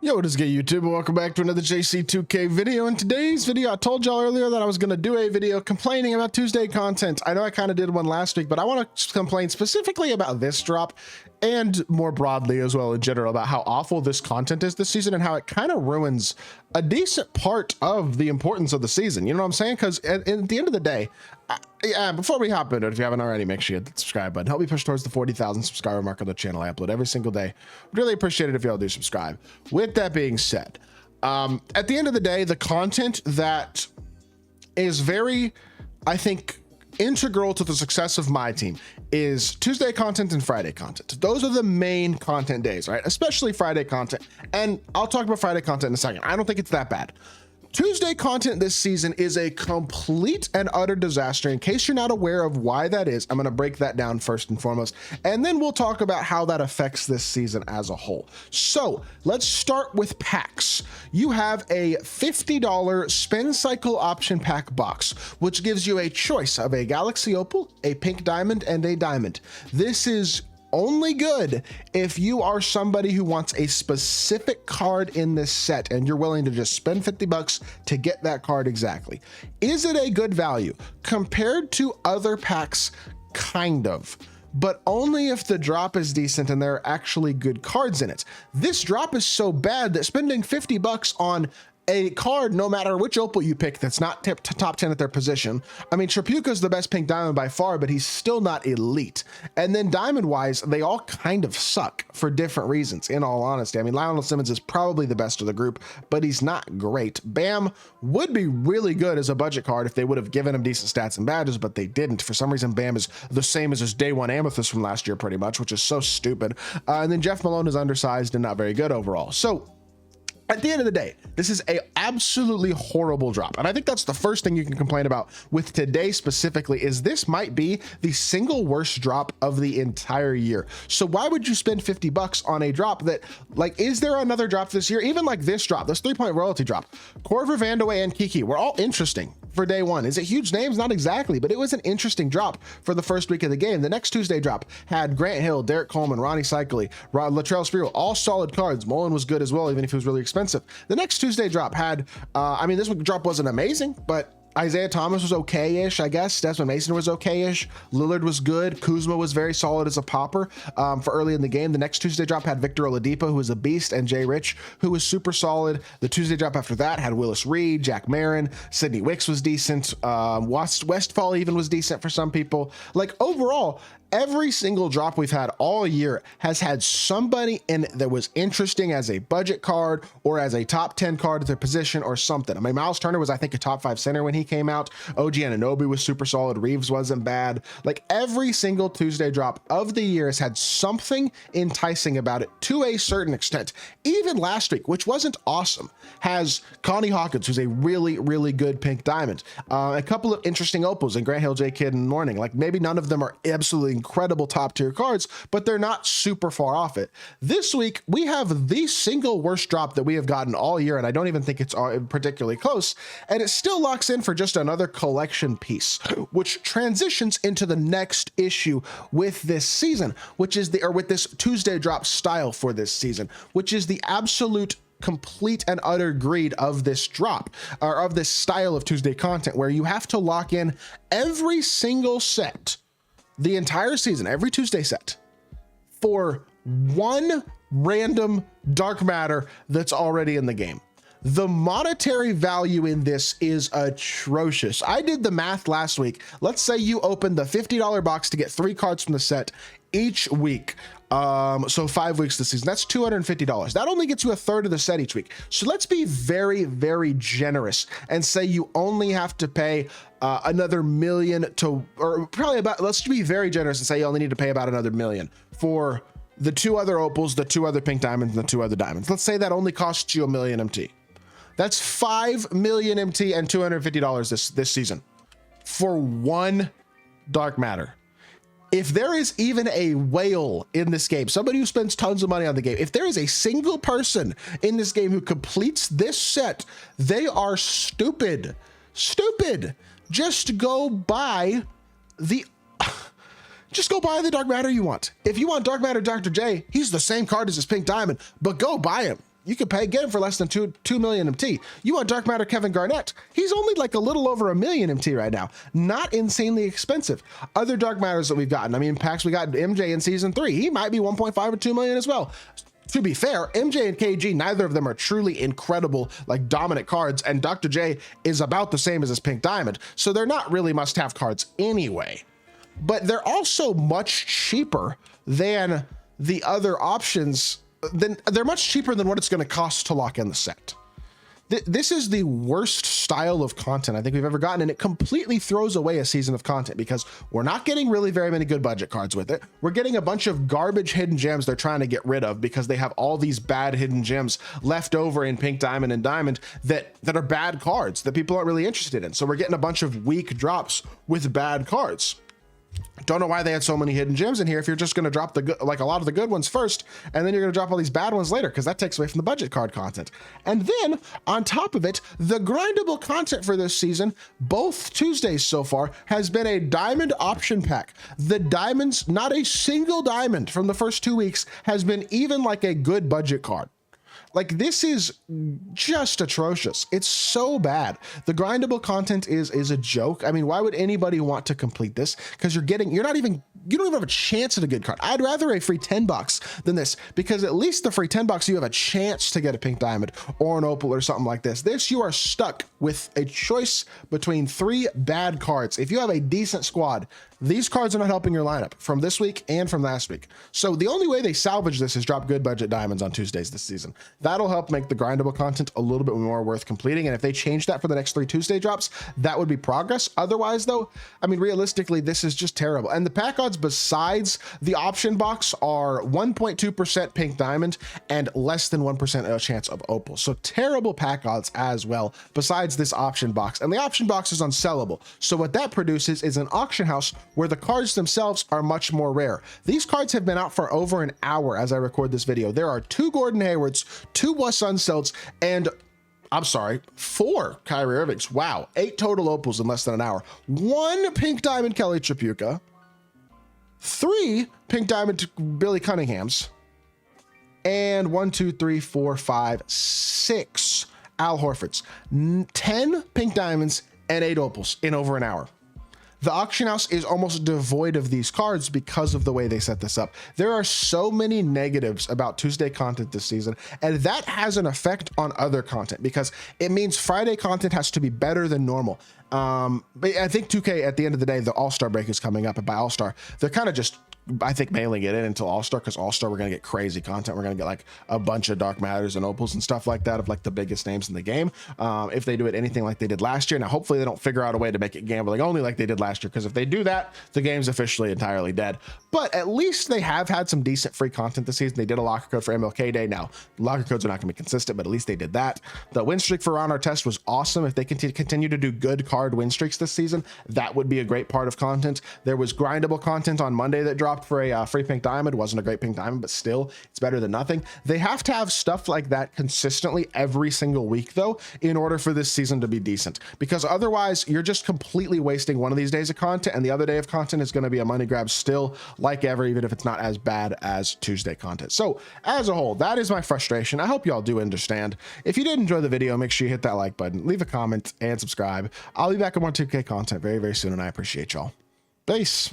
Yo, what is good, YouTube? Welcome back to another JC2K video. In today's video, I told y'all earlier that I was going to do a video complaining about Tuesday content. I know I kind of did one last week, but I want to complain specifically about this drop and more broadly as well in general about how awful this content is this season and how it kind of ruins a decent part of the importance of the season. You know what I'm saying? Because at the end of the day, before we hop into it, if you haven't already, make sure you hit the subscribe button. Help me push towards the 40,000 subscriber mark on the channel. I upload every single day. Really appreciate it if y'all do subscribe. With that being said, at the end of the day, the content that is very, I think, integral to the success of my team is Tuesday content and Friday content. Those are the main content days, right? Especially Friday content. And I'll talk about Friday content in a second. I don't think it's that bad. Tuesday content this season is a complete and utter disaster. In case you're not aware of why that is, I'm going to break that down first and foremost, and then we'll talk about how that affects this season as a whole. So let's start with packs. You have a $50 spin cycle option pack box, which gives you a choice of a Galaxy Opal, a pink diamond, and a diamond. This is only good if you are somebody who wants a specific card in this set and you're willing to just spend 50 bucks to get that card exactly. Is it a good value? Compared to other packs, kind of, but only if the drop is decent and there are actually good cards in it. This drop is so bad that spending 50 bucks on a card, no matter which opal you pick, that's not top 10 at their position. I mean, Trapuka's the best pink diamond by far, but he's still not elite. And then diamond wise, they all kind of suck for different reasons, in all honesty. I mean, Lionel Simmons is probably the best of the group, but he's not great. Bam would be really good as a budget card if they would have given him decent stats and badges, but they didn't. For some reason, Bam is the same as his day one Amethyst from last year, pretty much, which is so stupid. And then Jeff Malone is undersized and not very good overall. So at the end of the day, this is a absolutely horrible drop. And I think that's the first thing you can complain about with today specifically is this might be the single worst drop of the entire year. So why would you spend 50 bucks on a drop that, like, is there another drop this year? Even like this drop, this 3-point royalty drop, Corver, Vandaway, and Kiki were all interesting for day one. Is it huge names? Not exactly, but it was an interesting drop for the first week of the game. The next Tuesday drop had Grant Hill, Derek Coleman, Ronnie Cycli, Latrell Sprewell, all solid cards. Mullen was good as well, even if he was really expensive. The next Tuesday drop had, I mean, this drop wasn't amazing, but Isaiah Thomas was okay-ish, I guess. Desmond Mason was okay-ish. Lillard was good. Kuzma was very solid as a popper for early in the game. The next Tuesday drop had Victor Oladipo, who was a beast, and Jay Rich, who was super solid. The Tuesday drop after that had Willis Reed, Jack Marin, Sidney Wicks was decent. Westfall even was decent for some people. Like, overall, every single drop we've had all year has had somebody in it that was interesting as a budget card or as a top 10 card at their position or something. I mean, Miles Turner was, I think, a top 5 center when he came out. OG Anunoby was super solid. Reeves wasn't bad. Like, every single Tuesday drop of the year has had something enticing about it to a certain extent. Even last week, which wasn't awesome, has Connie Hawkins, who's a really, really good pink diamond. A couple of interesting opals in Grant Hill, J Kidd, and Morning. Like, maybe none of them are absolutely incredible top tier cards, but they're not super far off it. This week, we have the single worst drop that we have gotten all year, and I don't even think it's particularly close, and it still locks in for just another collection piece, which transitions into the next issue with this season, which is with this Tuesday drop style for this season, which is the absolute complete and utter greed of this drop, or of this style of Tuesday content, where you have to lock in every single set, the entire season, every Tuesday set, for one random dark matter that's already in the game. The monetary value in this is atrocious. I did the math last week. Let's say you open the $50 box to get 3 cards from the set each week. So 5 weeks this season, that's $250. That only gets you a third of the set each week. So let's be very, very generous and say you only have to pay another million to, or probably about, let's be very generous and say you only need to pay about another million for the 2 other opals, the 2 other pink diamonds, and the 2 other diamonds. Let's say that only costs you $1 million MT. That's 5 million MT and $250 this season for one dark matter. If there is even a whale in this game, somebody who spends tons of money on the game, if there is a single person in this game who completes this set, they are stupid. Stupid. Just go buy the dark matter you want. If you want dark matter Dr. J, he's the same card as his pink diamond, but go buy him. you could get him for less than 2 million MT. You want Dark Matter Kevin Garnett, he's only like a little over 1 million MT right now. Not insanely expensive. Other Dark Matters that we've gotten, I mean, packs, we got MJ in season 3. He might be 1.5 or 2 million as well. To be fair, MJ and KG, neither of them are truly incredible, like dominant cards, and Dr. J is about the same as his Pink Diamond, so they're not really must-have cards anyway. But they're also much cheaper than the other options. They're much cheaper than what it's going to cost to lock in the set. This is the worst style of content I think we've ever gotten, and it completely throws away a season of content because we're not getting really very many good budget cards with it. We're getting a bunch of garbage hidden gems they're trying to get rid of because they have all these bad hidden gems left over in Pink Diamond and Diamond that are bad cards that people aren't really interested in. So we're getting a bunch of weak drops with bad cards. Don't know why they had so many hidden gems in here if you're just going to drop the good, like a lot of the good ones first, and then you're going to drop all these bad ones later, because that takes away from the budget card content. And then on top of it, the grindable content for this season, both Tuesdays so far, has been a diamond option pack. The diamonds, not a single diamond from the first 2 weeks has been even like a good budget card. Like, this is just atrocious. It's so bad. The grindable content is a joke. I mean, why would anybody want to complete this? Because you don't even have a chance at a good card. I'd rather a free 10 bucks than this, because at least the free 10 bucks, you have a chance to get a Pink Diamond or an Opal or something like this. This, you are stuck with a choice between 3 bad cards. If you have a decent squad, these cards are not helping your lineup from this week and from last week. So the only way they salvage this is drop good budget diamonds on Tuesdays this season. That'll help make the grindable content a little bit more worth completing. And if they change that for the next 3 Tuesday drops, that would be progress. Otherwise though, I mean, realistically, this is just terrible. And the pack odds besides the option box are 1.2% Pink Diamond and less than 1% chance of Opal. So terrible pack odds as well, besides this option box. And the option box is unsellable. So what that produces is an auction house where the cards themselves are much more rare. These cards have been out for over an hour as I record this video. There are 2 Gordon Haywards, 2 Wes Unselds, and I'm sorry, 4 Kyrie Irvings. Wow, 8 total Opals in less than an hour. 1 Pink Diamond Kelly Tripucka, 3 Pink Diamond Billy Cunninghams, and 1, 2, 3, 4, 5, 6 Al Horfords. 10 Pink Diamonds and 8 Opals in over an hour. The auction house is almost devoid of these cards because of the way they set this up. There are so many negatives about Tuesday content this season, and that has an effect on other content because it means Friday content has to be better than normal. But I think 2K, at the end of the day, the All-Star break is coming up, and by All-Star, they're kind of just, I think, mailing it in until All-Star, because All-Star, we're going to get crazy content. We're going to get like a bunch of Dark Matters and Opals and stuff like that of like the biggest names in the game. If they do it anything like they did last year. Now, hopefully they don't figure out a way to make it gambling only like they did last year, because if they do that, the game's officially entirely dead. But at least they have had some decent free content this season. They did a locker code for MLK Day. Now, locker codes are not going to be consistent, but at least they did that. The win streak for Ron Artest was awesome. If they continue to do good card win streaks this season, that would be a great part of content. There was grindable content on Monday that dropped for a free Pink Diamond. Wasn't a great Pink Diamond, but still, it's better than nothing. They have to have stuff like that consistently every single week, though, in order for this season to be decent, because otherwise you're just completely wasting one of these days of content, and the other day of content is going to be a money grab still, like ever, even if it's not as bad as Tuesday content. So as a whole, that is my frustration. I hope y'all do understand. If you did enjoy the video, make sure you hit that like button, leave a comment, and subscribe. I'll be back with more 2K content very, very soon, and I appreciate y'all. Peace.